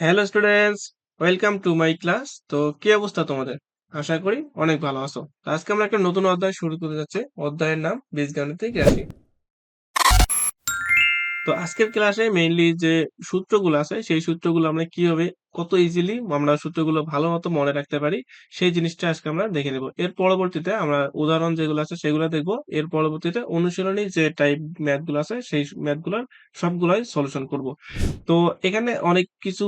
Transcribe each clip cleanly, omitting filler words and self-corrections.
Hello students, welcome to my class. তো কি অবস্থা তোমাদের? আশা করি অনেক ভালো আছো। তো আজকে আমরা একটা নতুন অধ্যায় শুরু করতে যাচ্ছি। অধ্যায়ের নাম বীজগাণিতিক রাশি। তো আজকের ক্লাসে মেইনলি যে সূত্রগুলো আছে সেই সূত্রগুলো আমরা কিভাবে কত ইজিলি আমরা সূত্রগুলো ভালো মতো মনে রাখতে পারি সেই জিনিসটা আজকে আমরা দেখে নেব। এর পরবর্তীতে আমরা উদাহরণ যেগুলো আছে সেগুলো দেখব। এর পরবর্তীতে অনুশীলনী যে টাইপ ম্যাথ গুলো আছে সেই ম্যাথ গুলোর সবগুলাই সলিউশন করব। তো এখানে অনেক কিছু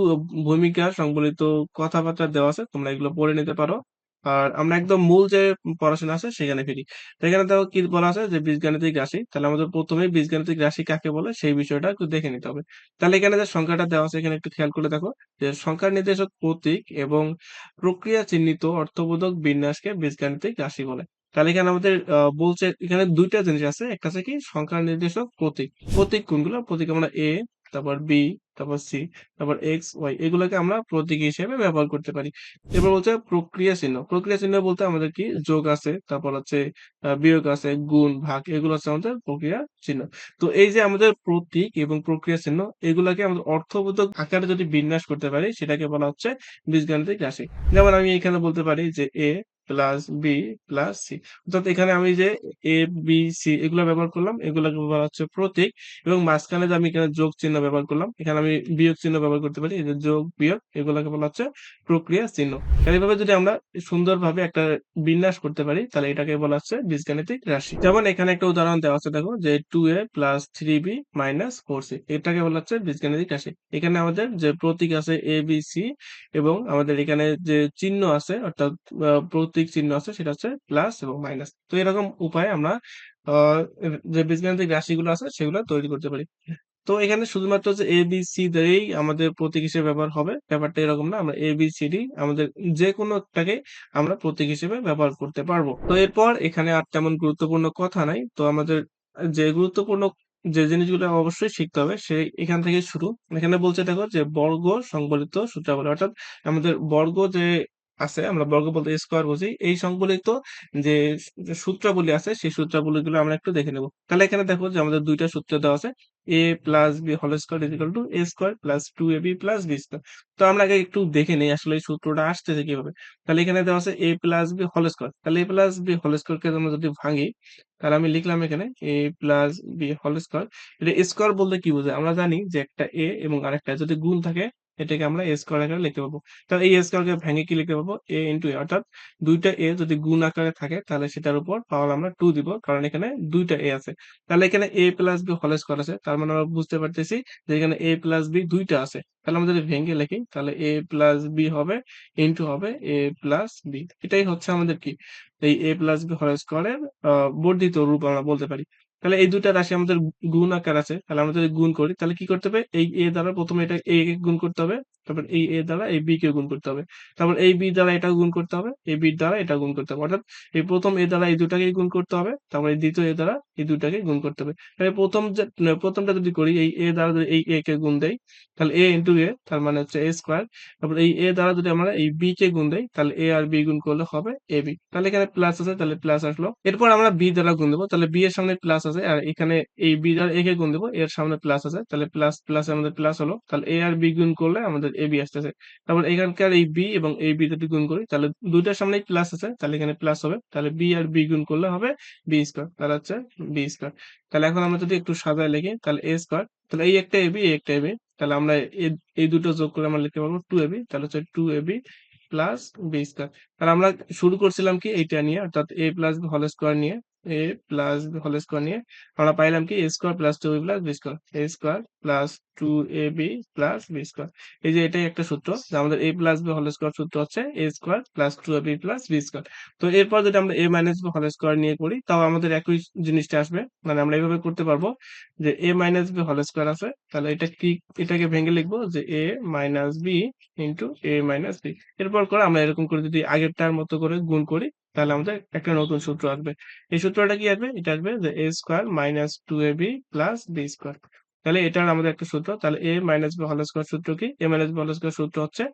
ভূমিকা সংবলিত কথাবার্তা দেওয়া আছে, তোমরা এগুলো পড়ে নিতে পারো। আর আমরা একদম মূল যে পড়াশোনা আছে সেখানে ফিরি। তো এখানে দেখো কি বলা আছে যে বীজগাণিতিক রাশি, তাহলে আমাদের প্রথমে বীজগাণিতিক রাশি কাকে বলে সেই বিষয়টা একটু দেখে নিতে হবে। তাহলে এখানে যে সংখ্যাটা দেওয়া আছে এখানে একটু খেয়াল করে দেখো যে সংখ্যার নির্দেশক প্রতীক এবং প্রক্রিয়া চিহ্নিত অর্থবোধক বিন্যাসকে বীজগাণিতিক রাশি বলে। তাহলে এখানে আমাদের বলছে এখানে দুইটা জিনিস আছে, একটা আছে কি সংখ্যার নির্দেশক প্রতীক। প্রতীক কোনগুলো? প্রতীক আমরা এ, তারপর বি, তারপর সি, তারপর এক্স ওয়াই এগুলোকে আমরা প্রতীক হিসেবে ব্যবহার করতে পারি। এবার বলছে প্রক্রিয়া চিহ্ন। প্রক্রিয়া চিহ্ন বলতে আমাদের কি যোগ আছে, তারপর হচ্ছে বিয়োগ আছে, গুণ ভাগ, এগুলো হচ্ছে আমাদের প্রক্রিয়া চিহ্ন। তো এই যে আমাদের প্রতীক এবং প্রক্রিয়া চিহ্ন এগুলাকে আমাদের অর্থবোধক আকারে যদি বিন্যাস করতে পারি সেটাকে বলা হচ্ছে বীজগাণিতিক রাশি। যেমন আমি এখানে বলতে পারি যে এ প্লাস বি প্লাস সি, অর্থাৎ এখানে আমি যে এ বি সি এগুলো ব্যবহার করলাম এগুলোকে বলা হচ্ছে প্রতীক, এবং মাঝখানে যে আমি এখানে যোগ চিহ্ন ব্যবহার করলাম এখানে আমি বিয়োগ চিহ্ন ব্যবহার করতে পারি, এই যে যোগ বিয়োগ এগুলোকে বলা হচ্ছে প্রক্রিয়া চিহ্ন। তাহলে এভাবে যদি আমরা সুন্দরভাবে একটা বিন্যাস করতে পারি তাহলে এটাকে বলা হচ্ছে বীজগাণিতিক রাশি। যেমন এখানে একটা উদাহরণ দেওয়া আছে, দেখো যে 2a plus 3b minus 4c, এটাকে বলা হচ্ছে বীজগাণিতিক রাশি। এখানে আমাদের যে প্রতীক আছে এ বি সি এবং আমাদের এখানে যে চিহ্ন আছে অর্থাৎ প্রতীক চিহ্ন আছে সেটা হচ্ছে প্লাস এবং মাইনাস। তো এরকম উপায়ে আমরা যে বীজগাণিতিক রাশিগুলো আছে সেগুলো তৈরি করতে পারি। তো এখানে শুধুমাত্র যে এ বি সি দিয়েই আমাদের প্রতীক হিসেবে ব্যবহার হবে ব্যাপারটা এরকম না, আমরা এ বি সি ডি আমাদের যে কোনো একটাকে আমরা প্রতীক হিসেবে ব্যবহার করতে পারবো। তো এরপর এখানে আর তেমন গুরুত্বপূর্ণ কথা নাই, তো আমাদের যে গুরুত্বপূর্ণ যে জিনিসগুলো অবশ্যই শিখতে হবে সেই এখান থেকে শুরু। এখানে বলছে দেখো যে বর্গ সংবলিত সূত্রাবলী, অর্থাৎ আমাদের বর্গ যে আছে, আমরা বর্গ বলতে স্কোয়ার বুঝি, এই সংবলিত যে যে সূত্রাবলী আছে সেই সূত্রাবলী গুলো আমরা একটু দেখে নেব। তাহলে এখানে দেখো যে আমাদের দুইটা সূত্র দেওয়া আছে, a plus B whole square is equal to A square plus 2ab plus B square. তো আমরা আগে একটু দেখে নেই আসলে এই সূত্রটা আসতেছে কিভাবে। তাহলে এখানে দেওয়া আছে a plus B whole square, তাহলে a plus B whole square কে আমরা যদি ভাঙি তাহলে আমি লিখলাম এখানে a plus B whole square. এটা স্কোয়ার বলতে কি বোঝায়? আমরা জানি যে একটা a এবং আরেকটা যদি গুণ থাকে এটাকে আমরা a স্কোয়ার আকারে লিখতে পারবো। তাহলে এই স্কোয়ার কে ভেঙে কি লিখতে পারবো? a ইন্টু a, অর্থাৎ দুইটা a যদি গুণ আকারে থাকে তাহলে সেটার উপর পাওয়ার আমরা 2 দিব, কারণ এখানে দুইটা a আছে। তাহলে এখানে a plus B whole square আছে, তার মানে আমরা বুঝতে পারতেছি যে এখানে a প্লাস বি দুইটা আছে। তাহলে আমরা যদি ভেঙে লিখি তাহলে a প্লাস বি হবে ইন্টু হবে a প্লাস বি। এটাই হচ্ছে আমাদের কি এই a প্লাস বি হোল স্কোয়ারের বর্ধিত রূপ আমরা বলতে পারি। তাহলে এই দুইটা রাশি আমাদের গুণ আকার আছে, তাহলে আমরা যদি গুণ করি তাহলে কি করতে হবে? এই a দ্বারা প্রথমে এটা a কে গুণ করতে হবে, তারপর এই a দ্বারা এই b কে গুণ করতে হবে, তারপর এই b দ্বারা এটা গুণ করতে হবে, এই b দ্বারা এটা গুণ করতে হবে, অর্থাৎ এই প্রথম এ দ্বারা এই দুটাকে গুণ করতে হবে, তারপর এই দ্বিতীয় এ দ্বারা এই দুটাকে গুণ করতে হবে। তাহলে প্রথমটা যদি করি এই এ দ্বারা যদি এই এ কে গুণ দেই তাহলে এ ইন্টু এ, তার মানে হচ্ছে এ স্কোয়ার। তারপর এই এ দ্বারা যদি আমরা এই বি কে গুণ দেই তাহলে এ আর বি গুণ করলে হবে এ বি। তাহলে এখানে প্লাস আছে তাহলে প্লাস আসলো। এরপর আমরা বি দ্বারা গুণ দেবো, তাহলে বি এর সামনে প্লাস আছে, আর এখানে এই বি দ্বারা এ কে গুণ দেবো, এর সামনে প্লাস আছে, তাহলে প্লাস প্লাস আমাদের প্লাস হলো, তাহলে এ আর বি গুণ করলে আমাদের এ বি আসতেছে। তারপর এখানকার এই বি এবং এই বি যদি গুণ করি তাহলে দুইটার সামনেই প্লাস আছে, তাহলে এখানে প্লাস হবে, তাহলে বি আর বি গুণ করলে হবে বি স্কোয়ার, তাহলে হচ্ছে বি স্কোয়ার। তাহলে এখন আমরা যদি একটু সাজায় লিখি তাহলে এ স্কোয়ার, তাহলে এই একটা এবি এই একটা এবি, তাহলে আমরা এই দুটো যোগ করে আমরা লিখতে পারবো 2ab, তাহলে হচ্ছে 2ab প্লাস বি স্কোয়ার। তাহলে আমরা শুরু করছিলাম কি এইটা নিয়ে, অর্থাৎ a plus B whole square নিয়ে, a plus B whole square নিয়ে আমরা পাইলাম কি a square plus 2ab plus B square, a square plus 2ab plus B square. এই যে এটাই একটা সূত্র যে আমাদের a plus B whole square সূত্র হচ্ছে a square plus 2ab plus B square. তো এরপর যদি আমরা a minus B whole square নিয়ে করি তাও আমাদের একই জিনিসটা আসবে, মানে আমরা এইভাবে করতে পারবো যে a minus B whole square আছে, তাহলে এটা কি এটাকে ভেঙে লিখবো যে a minus B into a minus B. এরপর করে আমরা এরকম করে যদি আগেরটার মতো করে গুণ করি তাহলে আমাদের একটা নতুন সূত্র আসবে। এই সূত্রটা কি আসবে? এটা আসবে যে a square minus 2ab plus B square. তাহলে এটার আমাদের একটা সূত্র, তাহলে a minus B whole square সূত্র কি? a minus B whole square সূত্র হচ্ছে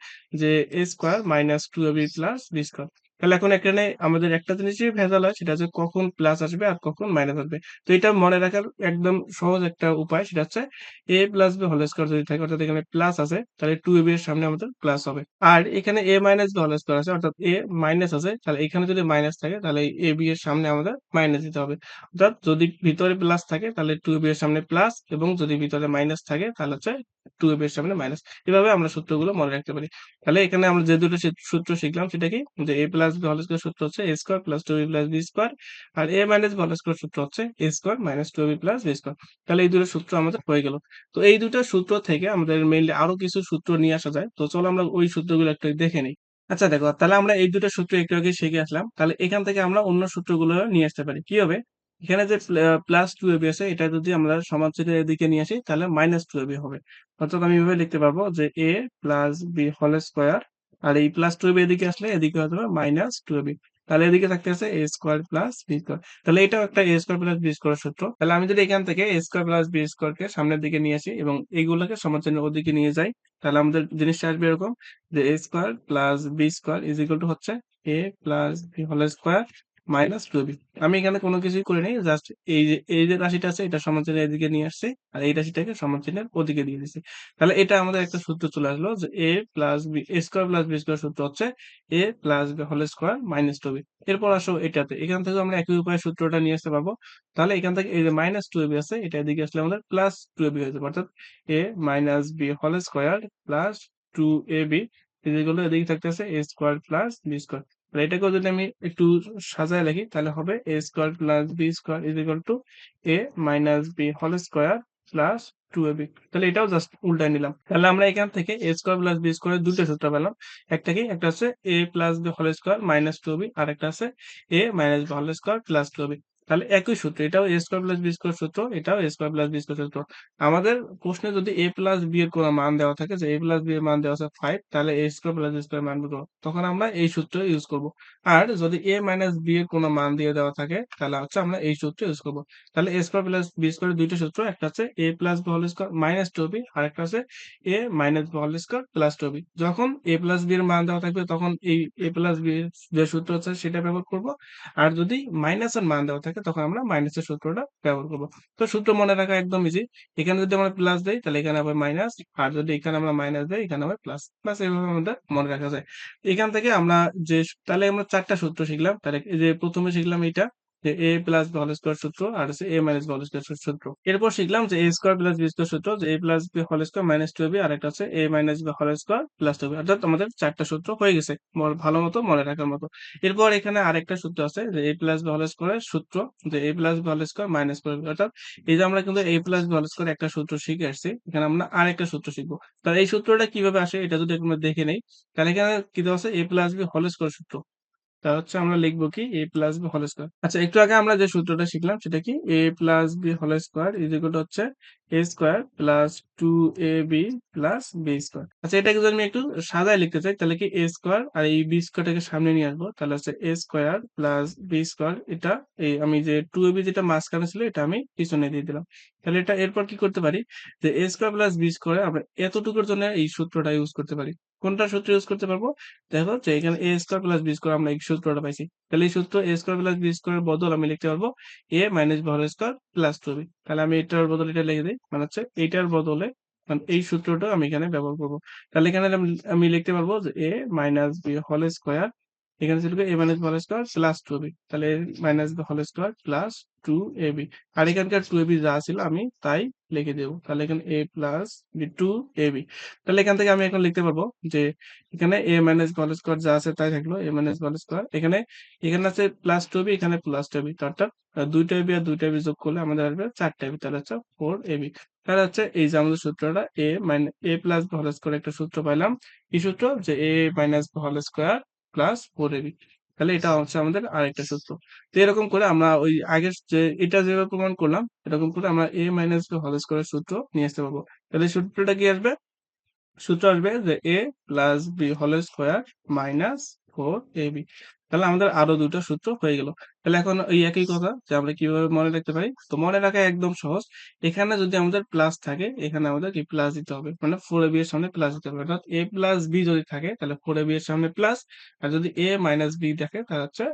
যে a square minus 2ab plus B square. তাহলে এখন এখানে আমাদের একটা জিনিসই ভেজাল হয়, সেটা হচ্ছে কখন প্লাস আসবে আর কখন মাইনাস আসবে। তো এটা মনে রাখার একদম সহজ একটা উপায়, সেটা হচ্ছে a plus b whole square যদি থাকে, অর্থাৎ এখানে প্লাস আছে, তাহলে 2ab এর সামনে আমাদের প্লাস হবে। আর এখানে a minus b whole square আছে, অর্থাৎ a মাইনাস আছে, তাহলে এখানে যদি মাইনাস থাকে তাহলে এই ab এর সামনে আমাদের মাইনাস দিতে হবে। অর্থাৎ যদি ভিতরে প্লাস থাকে তাহলে 2ab এর সামনে প্লাস, এবং যদি ভিতরে মাইনাস থাকে তাহলে হচ্ছে 2ab এর সামনে মাইনাস। এভাবে আমরা সূত্রগুলো মনে রাখতে পারি। তাহলে এখানে আমরা যে দুটো সূত্র শিখলাম সেটা কি, যে a plus b whole square সূত্র হচ্ছে a square plus 2b plus b square, আর a minus b whole square সূত্র হচ্ছে a square minus 2b plus b square. তাহলে এই দুটো সূত্র আমাদের হয়ে গেল। তো এই দুটো সূত্র থেকে আমাদের মেইনলি আরো কিছু সূত্র নিয়ে আসা যায়। তো চলো আমরা ওই সূত্রগুলো একটু দেখে নিই। আচ্ছা দেখো, তাহলে আমরা এই দুটো সূত্র একটু আগে শিখে আসলাম, তাহলে এখান থেকে আমরা অন্য সূত্রগুলো নিয়ে আসতে পারি। কি হবে, এখানে যে প্লাস 2ab আছে, এটা যদি আমরা সমান চিহ্নের এদিকে নিয়ে আসি তাহলে মাইনাস 2ab হবে। অর্থাৎ আমি এভাবে লিখতে পারবো যে a plus b whole square, আর এই প্লাস 2ab এদিকে আসলে এদিকে হতে হবে মাইনাস 2ab। তাহলে এদিকে থাকতে আছে a square plus b square. তাহলে এটাও একটা a square plus b square সূত্র। তাহলে আমি যদি এখান থেকে a square plus b square কে সামনের দিকে নিয়ে আসি এবং এইগুলোকে সমান চিহ্নের ওদিকে নিয়ে যাই, তাহলে আমাদের জিনিসটা আসবে এরকম, যে a square plus b square is equal to হচ্ছে a plus b whole square minus 2ab। আমি এখানে কোনো কিছুই করিনি, জাস্ট এই যে রাশিটা আছে এটা সমান চিহ্নের এদিকে নিয়ে আসছি, আর এই রাশিটাকে সমান চিহ্নের ওদিকে দিয়ে দিচ্ছি। তাহলে এটা আমাদের একটা সূত্র চলে আসলো, যে a plus b a square plus b square সূত্র হচ্ছে a plus b whole square minus 2ab। এরপর আসো এটাতে, এখান থেকে আমরা একই উপায়ে সূত্রটা নিয়ে আসতে পারবো। তাহলে এখান থেকে এই যে মাইনাস 2ab আছে, এটা এদিকে আসলে আমাদের প্লাস 2ab হয়ে যাবে, অর্থাৎ a minus b whole square plus 2ab equal to এদিকে থাকতেছে a square plus b square. আর এটাকেও যদি আমি একটু সাজায় লিখি তাহলে হবে a square plus b square is equal to a minus b whole square plus 2ab। তাহলে এটাও জাস্ট উল্টায় নিলাম। তাহলে আমরা এখান থেকে a স্কয়ার প্লাস b স্কয়ারের দুটো সূত্র পেলাম। একটা কি, একটা হচ্ছে a plus b whole square minus 2ab, আর একটা আছে a minus b whole square plus 2ab। তাহলে একই সূত্র, এটাও a square plus b square সূত্র, এটাও a square plus b square সূত্র। আমাদের প্রশ্নে যদি a প্লাস b এর কোনো মান দেওয়া থাকে, যে a প্লাস b এর মান দেওয়া আছে 5, তাহলে a square plus b square মান বের করব, তখন আমরা এই সূত্র ইউজ করব। আর যদি a মাইনাস b এর কোনো মান দিয়ে দেওয়া থাকে তাহলে হচ্ছে আমরা এই সূত্র ইউজ করব। তাহলে a স্কয়ার প্লাস b স্কয়ারের দুইটা সূত্র, একটা হচ্ছে a plus b whole square minus 2b, আর একটা আছে a minus b whole square plus 2b। যখন a প্লাস b এর মান দেওয়া থাকবে তখন এই a প্লাস b এর যে সূত্র আছে সেটা ব্যবহার করব, আর যদি মাইনাস এর মান দেওয়া থাকে তখন আমরা মাইনাসের সূত্রটা ব্যবহার করব। তো সূত্র মনে রাখা একদম ইজি। এখানে যদি আমরা প্লাস দেই তাহলে এখানে হবে মাইনাস, আর যদি এখানে আমরা মাইনাস দেই এখানে হবে প্লাস। প্লাস এইভাবে আমাদের মনে রাখা যায়। এখান থেকে আমরা যে তাহলে আমরা চারটা সূত্র শিখলাম। তাহলে এই যে প্রথমে শিখলাম এইটা, যে a plus b whole square সূত্র, আর হচ্ছে a minus b whole square সূত্র। এরপর শিখলাম যে a square plus b square সূত্র, যে a plus b whole square minus 2b, আর একটা হচ্ছে a minus b whole square plus 2b। অর্থাৎ আমাদের চারটা সূত্র হয়ে গেছে ভালো মতো মনে রাখার মতো। এরপর এখানে আরেকটা সূত্র আছে, যে a প্লাস b হোল স্কয়ারের সূত্র, যে a plus b whole square minus 4b। অর্থাৎ এই যে আমরা কিন্তু a plus b whole square একটা সূত্র শিখে আসছি, এখানে আমরা আরেকটা সূত্র শিখবো। তাহলে এই সূত্রটা কিভাবে আসে এটা যদি আমরা দেখে নেই, তাহলে এখানে কি দেওয়া আছে, a plus b whole square সূত্র। তা হচ্ছে আমরা লিখবো কি, a plus B whole square. আচ্ছা, একটু আগে আমরা যে সূত্রটা শিখলাম সেটা কি, a plus B whole square is equal to হচ্ছে a square plus 2ab plus b square. আচ্ছা, এটাকে যদি আমি একটু সাজায় লিখতে চাই তাহলে কি, a স্কয়ার আর এই b স্কয়ারটাকে সামনে নিয়ে আসবো, তাহলে হচ্ছে a square plus b square. এটা এই আমি যে 2ab যেটা মাঝখানে ছিল এটা আমি পিছনে দিয়ে দিলাম। তাহলে এটা এরপর কি করতে পারি, যে a square plus b square আমরা এতটুকুর জন্য এই সূত্রটা ইউজ করতে পারি। কোনটা সূত্র ইউজ করতে পারবো, দেখো যে এখানে a square plus b square আমরা এই সূত্রটা পাইছি। তাহলে এই সূত্র a square plus b square এর বদল আমি লিখতে পারবো a minus b whole square plus 2b। তাহলে আমি এটার বদলে এটা লিখে দিই, মানে হচ্ছে এইটার বদলে মানে এই সূত্রটা আমি এখানে ব্যবহার করব। তাহলে এখানে আমি লিখতে পারবো যে a minus b whole square, এখানে ছিল a minus b whole square plus 2b। তাহলে a minus b whole square plus 2ab, আর এখানকার 2ab যা ছিল আমি তাই লিখে দেবো। তাহলে এখানে a প্লাস b 2ab। তাহলে এখান থেকে আমি এখন লিখতে পারবো যে এখানে a minus b whole square যা আছে তাই থাকলো, a minus b whole square, এখানে এখানে আছে প্লাস 2ab, এখানে প্লাস 2ab, অর্থাৎ দুইটা ab আর দুইটা ab যোগ করলে আমাদের আসবে 4টা ab, তাহলে হচ্ছে 4ab। তাহলে হচ্ছে এই যে আমাদের সূত্রটা a plus b whole square একটা সূত্র পাইলাম। এই সূত্র, যে a minus b whole square plus 4ab। তাহলে এটা হচ্ছে আমাদের আরেকটা সূত্র। তো এরকম করে আমরা ওই আগের যে এটা যেভাবে প্রমাণ করলাম এরকম করে আমরা a মাইনাস b হোল স্কয়ারের সূত্র নিয়ে আসতে পারবো। তাহলে সূত্রটা কি আসবে, সূত্র আসবে যে a plus b whole square minus four A B. তাহলে আমাদের আরো দুটো সূত্র হয়ে গেল। তাহলে এখন এই একই কথা যে আমরা কিভাবে মনে রাখতে পারি, তো মনে রাখা একদম সহজ। এখানে যদি আমাদের প্লাস থাকে, এখানে আমাদের কি প্লাস দিতে হবে, মানে ফোর এ বি এর সামনে প্লাস দিতে হবে, অর্থাৎ এ প্লাস বি যদি থাকে তাহলে ফোর এ বি এর সামনে প্লাস, আর যদি এ মাইনাস বি থাকে তাহলে হচ্ছে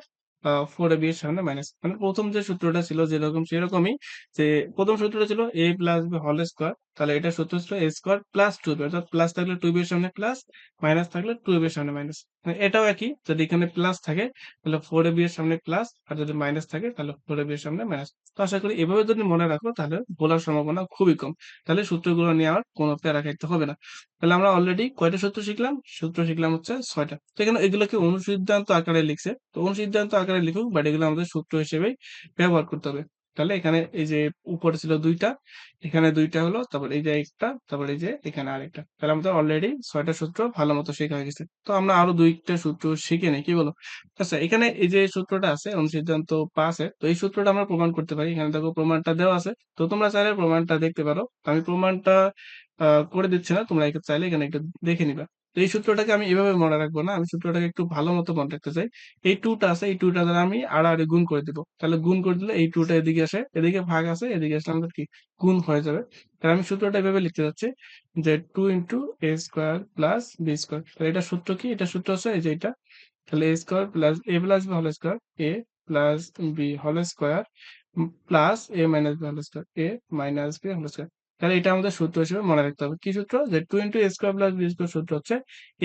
ফোর এ বি এর সামনে মাইনাস। মানে প্রথম যে সূত্রটা ছিল যেরকম সেরকমই, যে প্রথম সূত্রটা ছিল এ প্লাস বি হোল স্কোয়ার, তাহলে এটা সূত্র ছিল এ স্কোয়ার প্লাস টু বি, অর্থাৎ প্লাস থাকলে টু বি এর সামনে প্লাস, মাইনাস থাকলে টু এর সামনে মাইনাস। এটাও একই, যদি এখানে প্লাস থাকে তাহলে ফোর এ বি এর সামনে প্লাস, আর যদি মাইনাস থাকে তাহলে ফোর এ বি এর সামনে মাইনাস। তো আশা করি এভাবে যদি মনে রাখো তাহলে ভোলার সম্ভাবনা খুবই কম। তাহলে সূত্রগুলো নিয়ে আর কোনো প্যারা খাইতে হবে না। তাহলে আমরা অলরেডি কয়টা সূত্র শিখলাম? সূত্র শিখলাম হচ্ছে ছয়টা। তো এখানে এগুলোকে অনুসিদ্ধান্ত আকারে লিখছে, তো অনুসিদ্ধান্ত আকারে লিখুক, বাট এগুলো আমাদের সূত্র হিসেবেই ব্যবহার করতে হবে। তাহলে এখানে এই যে উপরে ছিল দুইটা, এখানে দুইটা হলো, তারপর এই যে একটা, তারপর এই যে এখানে আরেকটা। তাহলে আমাদের অলরেডি ছয়টা সূত্র ভালো মতো শেখা হয়ে গেছে। তো আমরা আরো দুইটা সূত্র শিখে নিই, কি বলো? আচ্ছা, এখানে এই যে সূত্রটা আছে অনুসিদ্ধান্ত পাঁচে, তো এই সূত্রটা আমরা প্রমাণ করতে পারি। এখানে দেখো প্রমাণটা দেওয়া আছে, তো তোমরা চাইলে প্রমাণটা দেখতে পারো। আমি প্রমাণটা করে দিচ্ছি না, তোমরা চাইলে এখানে একটু দেখে নিবা। তো এই সূত্রটাকে আমি এভাবে মনে রাখবো না, আমি সূত্রটাকে একটু ভালো মতো মনে রাখতে চাই। এই টুটা আছে, এই টুটা দ্বারা আমি আড়াআড়ি গুণ করে দিব। তাহলে গুণ করে দিলে এই টুটা এদিকে আসে, এদিকে ভাগ আছে, এদিকে আসলে আমাদের কি গুণ হয়ে যাবে। তাহলে আমি সূত্রটা এভাবে লিখতে যাচ্ছি যে two into A square plus B square. তাহলে এটা সূত্র কি? এটা সূত্র হচ্ছে এই যে এটা। তাহলে এ square plus A plus B whole square, A plus B whole square plus A minus B whole square, A minus B whole square. তাহলে এটা আমাদের সূত্র হিসেবে মনে রাখতে হবে। কি সূত্র? যে two into A square plus B square সূত্র হচ্ছে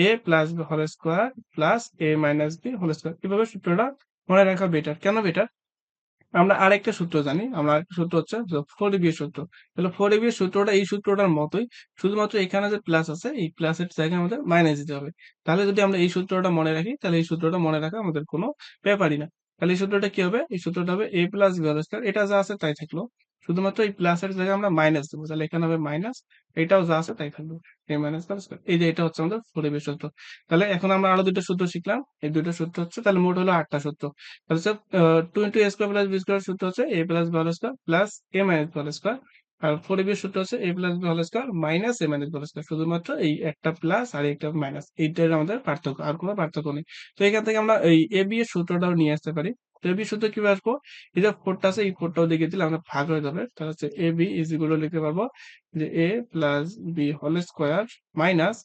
এ plus B whole square plus A minus B whole square. এভাবে সূত্রটা মনে রাখা বেটার। কেন বেটার? আমরা আরেকটা সূত্র জানি, আমরা আরেকটা সূত্র হচ্ছে ফোরিবির সূত্র। তাহলে ফোরিবির সূত্রটা এই সূত্রটার মতোই, শুধুমাত্র এখানে যে প্লাস আছে এই প্লাসের জায়গায় আমাদের মাইনাস দিতে হবে। তাহলে যদি আমরা এই সূত্রটা মনে রাখি তাহলে এই সূত্রটা মনে রাখা আমাদের কোনো ব্যাপারই না। তাহলে এই সূত্রটা কি হবে? এই সূত্রটা হবে A plus B whole square, এটা যা আছে তাই থাকলো, শুধুমাত্র এই প্লাসের জায়গায় আমরা মাইনাস দেবো, তাহলে এখানে হবে মাইনাস, এটাও যা আছে তাই থাকবে, এ মাইনাস বি হোল স্কয়ার। এই যে এটা হচ্ছে আমাদের ফোরিবির সূত্র। তাহলে এখন আমরা আরো দুটো সূত্র শিখলাম, এই দুটো সূত্র হচ্ছে তাহলে মোট হলো আটটা সূত্র। তাহলে sir two into A square plus B square সূত্র হচ্ছে এ plus B whole square plus A minus B whole square, আর ফোর বি সূত্র হচ্ছে এ plus B whole square minus A minus B whole square. শুধুমাত্র এই একটা প্লাস আর একটা minus, এইটার আমাদের পার্থক্য, আর কোনো পার্থক্য নেই। তো এখান থেকে আমরা এই এ বি এর সূত্রটাও নিয়ে আসতে পারি। তো এ বি সূত্র কিভাবে আসবো? এই যে ফোরটা আছে এই ফোরটাও দিকে দিলে আমরা ভাগ হয়ে যাবে, তাহলে হচ্ছে A B is equal to লিখতে পারবো যে এ plus B whole square minus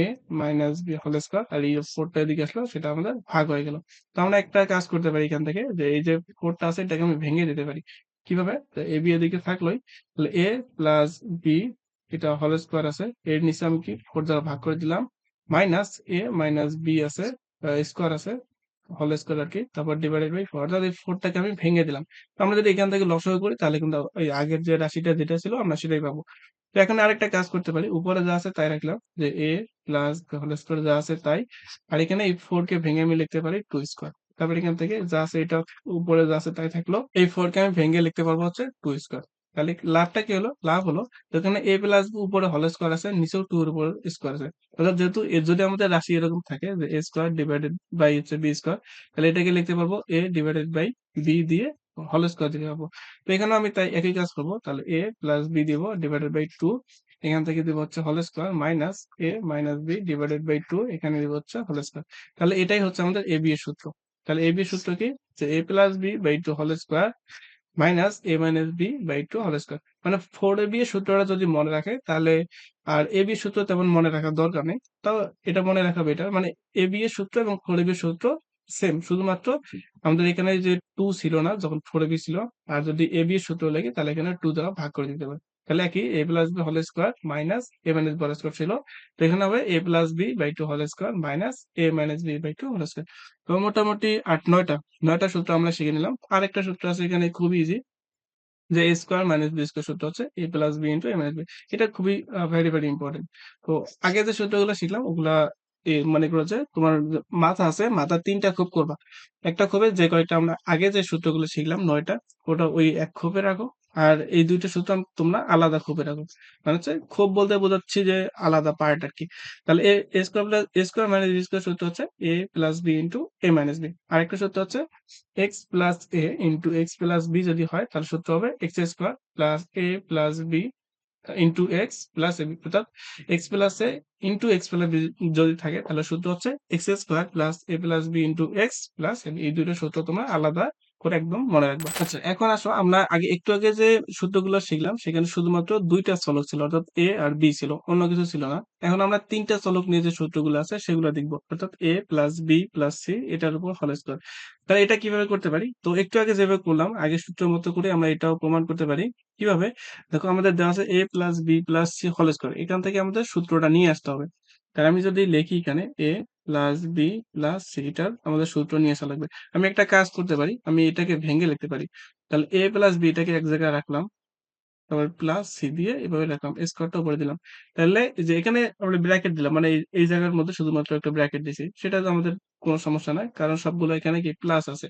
A minus B whole square, আর এই ফোরটা এদিকে আসলো সেটা আমাদের ভাগ হয়ে গেল। তো আমরা একটা কাজ করতে পারি এখান থেকে, যে এই যে ফোরটা আছে এটাকে আমি ভেঙে দিতে পারি। কিভাবে? এ বি এদিকে থাকলোই, তাহলে এ প্লাস বি, এটা হোল স্কোয়ার আছে, এর নিচে আমি কি ফোর দ্বারা ভাগ করে দিলাম, মাইনাস এ মাইনাস বি আছে, স্কোয়ার আছে, হোল স্কোয়ার আর কি, তারপর ডিভাইডেড বাই ফোর, অর্থাৎ এই ফোরটাকে আমি ভেঙে দিলাম। তো আমরা যদি এখান থেকে লসাগু করি তাহলে কিন্তু ওই আগের যে রাশিটা যেটা ছিল আমরা সেটাই পাবো। তো এখন আরেকটা কাজ করতে পারি, উপরে যা আছে তাই রাখলাম, যে এ প্লাস হোল স্কোয়ার যা আছে তাই, আর এখানে এই ফোর কে ভেঙে আমি লিখতে পারি টু স্কোয়ার। তারপর এখান থেকে যা আছে এটা উপরে যা আছে তাই থাকলো, এই ফোর কে আমি ভেঙে লিখতে পারবো হচ্ছে টু স্কোয়ার। তাহলে লাভটা কি হলো? লাভ হলো তো এখানে এ প্লাস উপরে হোল স্কোয়ার আছে, নিচেও টু এর উপর স্কোয়ার আছে, অর্থাৎ যেহেতু যদি আমাদের রাশি এরকম থাকে যে এ স্কোয়ার ডিভাইডেড বাই হচ্ছে বি স্কোয়ার, তাহলে এটাকে লিখতে পারবো এ ডিভাইডেড বাই বি দিয়ে হোল স্কোয়ার দিতে পারবো। তো এখানে আমি তাই একই কাজ করবো, তাহলে এ প্লাস বি দিব ডিভাইডেড বাই টু, এখান থেকে দিব হচ্ছে whole square minus A minus B divided by two, এখানে দিব হচ্ছে হোল স্কোয়ার। তাহলে এটাই হচ্ছে আমাদের এ বি এর সূত্র। তাহলে এ বি এর সূত্র কি? যে এ plus B by two whole square minus A minus B by two whole square. মানে ফোর এ বি এর সূত্রটা যদি মনে রাখে তাহলে আর এ বি সূত্র তেমন মনে রাখার দরকার নেই। তাও এটা মনে রাখা বেটার, মানে এ বি এর সূত্র এবং ফোর এ বি এর সূত্র সেম, শুধুমাত্র আমাদের এখানে যে টু ছিল না যখন ফোর এ বি ছিল, আর যদি এ বি এর সূত্র লাগে তাহলে এখানে টু দ্বারা ভাগ করে দিতে হবে। তাহলে কি এ plus B whole square minus A minus B whole square ছিল, তো এখানে হবে A plus B by two whole square minus A minus B by two whole square. তো মোটামুটি নয়টা সূত্র আমরা শিখে নিলাম। আরেকটা সূত্র আছে এখানে, খুবই ইজি, যে a square minus b square সূত্র হচ্ছে এ plus b into a minus B. এটা খুবই ভেরি ভেরি ইম্পর্টেন্ট। তো আগে যে সূত্রগুলো শিখলাম ওগুলা মনে করো যে তোমার যে মাথা আছে, মাথা তিনটা খোপ করবা। একটা খোপে যে কয়েকটা আমরা আগে যে সূত্রগুলো শিখলাম নয়টা, ওটা ওই এক খোপে রাখো, আর এই দুইটা সূত্র তোমরা আলাদা খোপে রাখো। মানে হচ্ছে খোপ বলতে বোঝাচ্ছি যে আলাদা পার্ট আর কি। তাহলে এ square plus a square minus b square সূত্র হচ্ছে এ plus b into a minus b. আরেকটা সূত্র হচ্ছে x plus a into x plus b যদি হয় তাহলে সূত্র হবে এক্স স্কোয়ার প্লাস এ plus b into x plus a b, অর্থাৎ x plus a into x plus b যদি থাকে তাহলে সূত্র হচ্ছে এক্স স্কোয়ার প্লাস এ plus b into x plus a b. এই দুইটা সূত্র তোমরা আলাদা করে একদম মনে রাখবা। আচ্ছা, এখন আসো আমরা একটু আগে যে সূত্রগুলো শিখলাম সেখানে শুধুমাত্র দুইটা চলক ছিল, অর্থাৎ এ আর বি ছিল, অন্য কিছু ছিল না। এখন আমরা তিনটা চলক নিয়ে যে সূত্রগুলো আছে সেগুলো দেখবো, অর্থাৎ এ প্লাস বি প্লাস সি এটার উপর হোল স্কোয়ার। তাহলে এটা কিভাবে করতে পারি? তো একটু আগে যেভাবে করলাম আগে সূত্রের মতো করে আমরা এটাও প্রমাণ করতে পারি। কিভাবে? দেখো আমাদের দেওয়া আছে a plus B plus C whole square, এখান থেকে আমাদের সূত্রটা নিয়ে আসতে হবে। তাহলে আমি যদি লিখি এখানে a plus B plus C, এটার আমাদের সূত্র নিয়ে আসা লাগবে। আমি একটা কাজ করতে পারি, আমি এটাকে ভেঙে লিখতে পারি। তাহলে a প্লাস বি এটাকে এক জায়গায় রাখলাম, তারপর প্লাস সি দিয়ে এভাবে রাখলাম, স্কোয়ারটা উপরে দিলাম। তাহলে এই যে এখানে আমরা ব্র্যাকেট দিলাম, মানে এই জায়গার মধ্যে শুধুমাত্র একটা ব্র্যাকেট দিছি, সেটা তো আমাদের কোনো সমস্যা নাই, কারণ সবগুলো এখানে কি প্লাস আছে।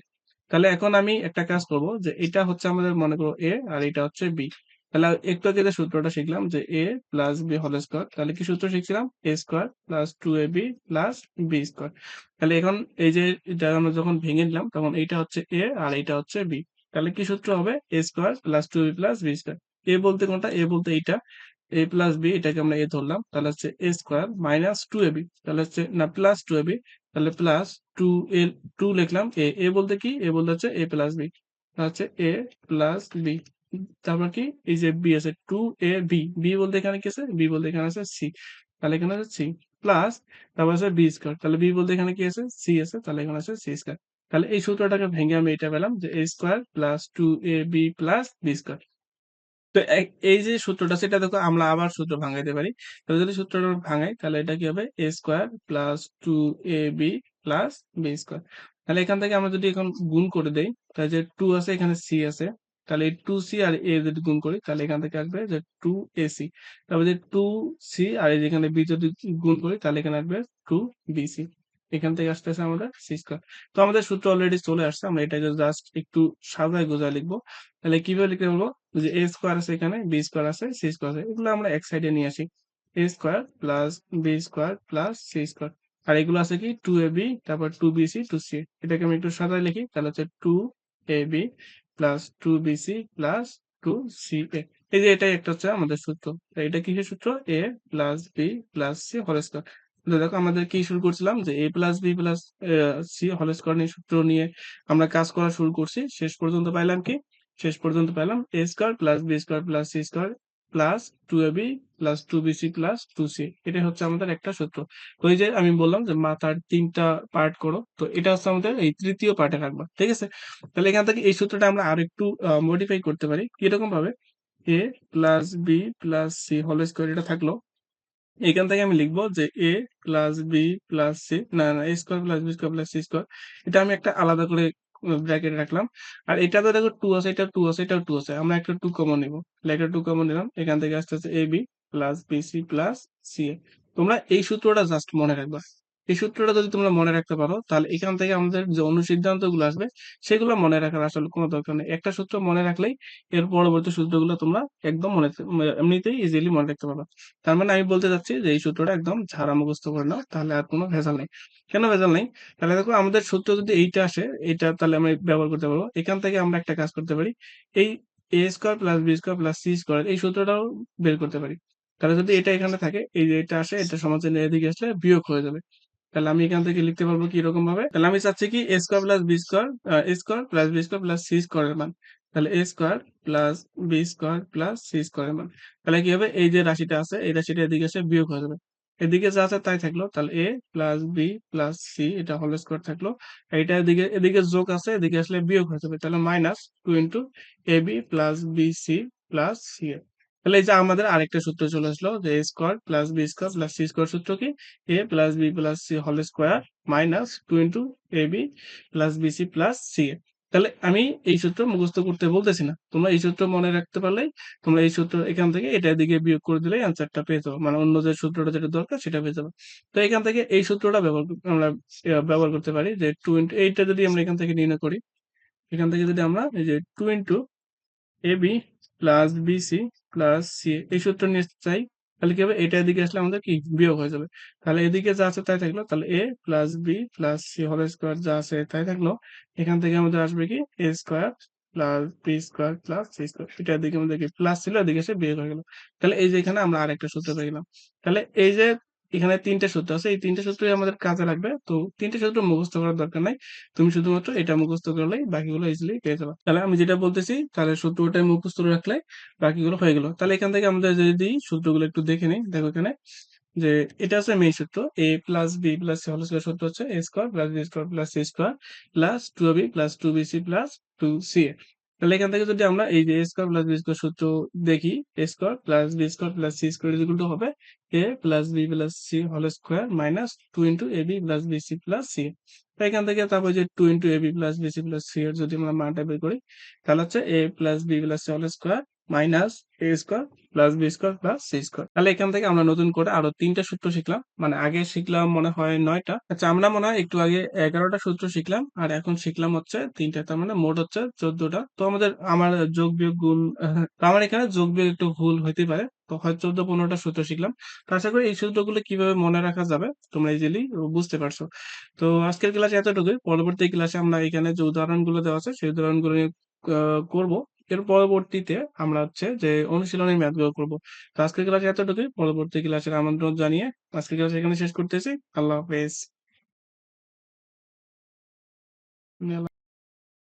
তাহলে এখন আমি একটা কাজ করব, যে এটা হচ্ছে আমাদের মনে করো এ আর এটা হচ্ছে বি। তাহলে একটু আগে যে সূত্রটা শিখলাম যে এ প্লাস বি হোল স্কোয়ার, তাহলে কি সূত্র শিখছিলাম? এ square plus two a b plus B square. তাহলে এখন এই যে এটা আমরা যখন ভেঙে নিলাম তখন এইটা হচ্ছে এ আর এইটা হচ্ছে বি। তাহলে কি সূত্র হবে? A square plus two b plus B square. A বলতে কোনটা? এ বলতে এইটা, এ প্লাস বি, এটাকে আমরা এ ধরলাম, তাহলে হচ্ছে এ square minus two a B, তাহলে হচ্ছে না প্লাস টু এ বি, তাহলে প্লাস টু এ, টু লিখলাম, এ এ বলতে কি? এ বলতে হচ্ছে এ প্লাস বি, হচ্ছে এ প্লাস বি। তারপর কি? এই যে বি আছে, টু এ বি, বি বলতে এখানে কি আছে? বি বলতে এখানে আছে সি, তাহলে এখানে আছে সি প্লাস, তারপর আছে বি স্কোয়ার, তাহলে বি বলতে এখানে কি আছে? সি আছে, তাহলে এখানে আছে সি স্কোয়ার। তাহলে এই সূত্রটাকে ভেঙে আমি এটা পেলাম যে a square plus two a b plus B square. তো এই যে সূত্রটা সেটা দেখো আমরা আবার সূত্র ভাঙাইতে পারি। তাহলে যদি সূত্রটা ভাঙাই তাহলে এটা কি হবে? A square plus two a b plus B square. তাহলে এখান থেকে আমরা যদি এখন গুণ করে দেই, তাহলে যে টু আছে এখানে সি আছে, তাহলে এই টু সি আর এ যদি গুণ করি তাহলে এখান থেকে আসবে যে টু এ সি। তারপর যে টু সি আর এই যেখানে বি যদি গুণ করি তাহলে এখানে আসবে টু বি সি। এখান থেকে আসতেছে আমাদের সি স্কোয়ার। তো আমাদের সূত্র অলরেডি চলে আসছে, আমরা এটাকে জাস্ট একটু সাজায় গোজায় লিখবো। তাহলে কিভাবে লিখতে বলবো? যে এ স্কোয়ার আছে এখানে, বি স্কোয়ার আছে, সি স্কোয়ার আছে, এগুলো আমরা এক সাইডে নিয়ে আসি। A square plus B square plus c square, আর এগুলো আছে কি? টু এ বি, তারপর two b c two c. এটাকে আমি একটু সাজায় লিখি, তাহলে হচ্ছে two a b plus two b c plus two c a. এই যে এটাই একটা হচ্ছে আমাদের সূত্র। তো এটা কিসের সূত্র? A plus B plus C whole square. তো দেখো আমাদের কি শুরু করছিলাম যে এ plus B plus C whole square নিয়ে সূত্র নিয়ে আমরা কাজ করা শুরু করছি। শেষ পর্যন্ত পাইলাম কি? শেষ পর্যন্ত পেলাম a square plus B square plus c square plus two a b plus two b c plus two c. এটাই হচ্ছে আমাদের একটা সূত্র। তো এই যে আমি বললাম যে মাথার তিনটা পার্ট করো, তো এটা হচ্ছে আমাদের এই তৃতীয় পার্টে রাখবা, ঠিক আছে? তাহলে এখান থেকে এই সূত্রটা আমরা আর একটু মডিফাই করতে পারি, কিরকম ভাবে? A plus B plus C whole square এটা থাকলো, এখান থেকে আমি লিখবো যে এ প্লাস বি প্লাস সি, না না, a square plus B square plus c square, এটা আমি একটা আলাদা করে ব্র্যাকেট রাখলাম। আর এটা তো দেখো টু আছে, এটা টু আছে, এটাও টু আছে, আমরা একটা টু কমন নিবো, তাহলে একটা টু কমন নিলাম, এখান থেকে আসতে আছে a b plus b c plus c a. তোমরা এই সূত্রটা জাস্ট মনে রাখবা। এই সূত্রটা যদি তোমরা মনে রাখতে পারো তাহলে এখান থেকে আমাদের যে অনুসিদ্ধান্ত গুলো আসবে সেগুলো মনে রাখার আসলে কোনো দরকার নেই। একটা সূত্র মনে রাখলেই এর পরবর্তী সূত্রগুলো তোমরা একদম এমনিতেই ইজিলি মনে রাখতে পারবে। তার মানে আমি বলতে চাচ্ছি যে এই সূত্রটা একদম ঝাড়া মুখস্থ করে নাও, তাহলে আর কোনো ভেজাল নেই। কেন ভেজাল নেই? তাহলে দেখো আমাদের সূত্র যদি এইটা আসে, এটা তাহলে আমরা ব্যবহার করতে পারবো। এখান থেকে আমরা একটা কাজ করতে পারি, এই a square plus B square plus c square এই সূত্রটাও বের করতে পারি। তাহলে যদি এটা এখানে থাকে, এই যে এটা আসে, এটা সমাধান এদিকে আসলে বিয়োগ হয়ে যাবে। তাহলে আমি এখান থেকে লিখতে পারবো কি রকম ভাবে? তাহলে আমি চাচ্ছি কি a square plus B square, a square plus B square plus c স্কোয়ারের মান। তাহলে এ square plus B square plus c স্কোয়ারের মান। তাহলে কি হবে? এই যে রাশিটা আছে এই রাশিটা এদিকে এসে বিয়োগ হয়ে যাবে। এদিকে যা আছে তাই থাকলো, তাহলে এ প্লাস বি প্লাস সি এটা হোল স্কোয়ার থাকলো। আর এটা এদিকে এদিকে যোগ আছে, এদিকে আসলে বিয়োগ হয়ে যাবে, তাহলে minus two into a b plus b c plus c a. তাহলে এই যে আমাদের আরেকটা সূত্র চলে আসলো যে a square plus B square plus c square. সূত্র কি? এ plus B plus C whole square minus two into a b plus b c plus c a. তাহলে আমি এই সূত্র মুখস্থ করতে বলতেছি না, তোমরা এই সূত্র মনে রাখতে পারলেই তোমরা এই সূত্র এখান থেকে এটা দিকে বিয়োগ করে দিলেই অ্যান্সারটা পেয়ে যাবো, মানে অন্য যে সূত্রটা যেটা দরকার সেটা পেয়ে যাবো। তো এখান থেকে এই সূত্রটা আমরা ব্যবহার করতে পারি যে টু ইন্টু এইটা যদি আমরা এখান থেকে নির্ণয় করি, এখান থেকে যদি আমরা এই যে two into a b plus b c plus c এই সূত্র নিয়ে চাই, তাহলে কি হবে? এটা এদিকে আসলে আমাদের কি বিয়োগ হয়ে যাবে। তাহলে এদিকে যা আছে তাই থাকলো, তাহলে এ plus B plus C whole square যা আছে তাই থাকলো। এখান থেকে আমাদের আসবে কি a square plus B square plus c square, এটা এদিকে আমাদের কি প্লাস ছিল, এদিকে এসে বিয়োগ হয়ে গেল। তাহলে এই যে এখানে আমরা আরেকটা সূত্র পেয়ে গেলাম। তাহলে এই যে এখানে তিনটে সূত্র আছে, এই তিনটে সূত্রই আমাদের কাজে লাগবে। তো তিনটে সূত্র মুখস্থ করার দরকার নাই, তুমি শুধুমাত্র এটা মুখস্থ করলেই বাকিগুলো ইজিলি পেয়ে যাবে। তাহলে আমি যেটা বলতেছি, তাহলে সূত্রটাই মুখস্থ রাখলে বাকিগুলো হয়ে গেল। তাহলে এখান থেকে আমাদের যদি সূত্রগুলো একটু দেখে নিই, দেখো এখানে যে এটা হচ্ছে মেইন সূত্র, a plus B plus C whole square সূত্র হচ্ছে a square plus b square plus c square plus two b plus two b c plus two c a. তাহলে এখান থেকে যদি আমরা এই যে a square plus b square সূত্র দেখি, a square plus b square plus c square is equal to হবে a plus B plus C whole square minus two into a b plus b c plus c. তাই এখান থেকে তারপর যে two into a b plus b c plus c এর যদি আমরা মানটা বের করি, তাহলে হচ্ছে a plus B plus C whole square minus a square plus b square plus c square. তাহলে এখান থেকে আমরা নতুন করে আরো তিনটা সূত্র শিখলাম, মানে আগে শিখলাম মনে হয় 9টা, আচ্ছা আমরা মনে হয় একটু আগে 11টা সূত্র শিখলাম, আর এখন শিখলাম হচ্ছে তিনটা, তার মানে মোট হচ্ছে 14টা। তো আমার যোগ বিয়োগ গুণ তো আমার এখানে যোগ বিয়োগ একটু ভুল হইতে পারে, তো হয় 14-15টা সূত্র শিখলাম। তো আশা করি এই সূত্রগুলো কিভাবে মনে রাখা যাবে তোমরা ইজিলি বুঝতে পারছো। তো আজকের ক্লাসে এতটুকুই, পরবর্তী ক্লাসে আমরা এখানে যে উদাহরণগুলো দেওয়া আছে সেই উদাহরণগুলো নিয়ে করব। এর পরবর্তীতে আমরা হচ্ছে যে অনুশীলনী ম্যাথগুলো করব। তো আজকের ক্লাসে এতটুকুই, পরবর্তী ক্লাসের আমন্ত্রণ জানিয়ে আজকের ক্লাস এখানে শেষ করতেছি। আল্লাহ হাফেজ।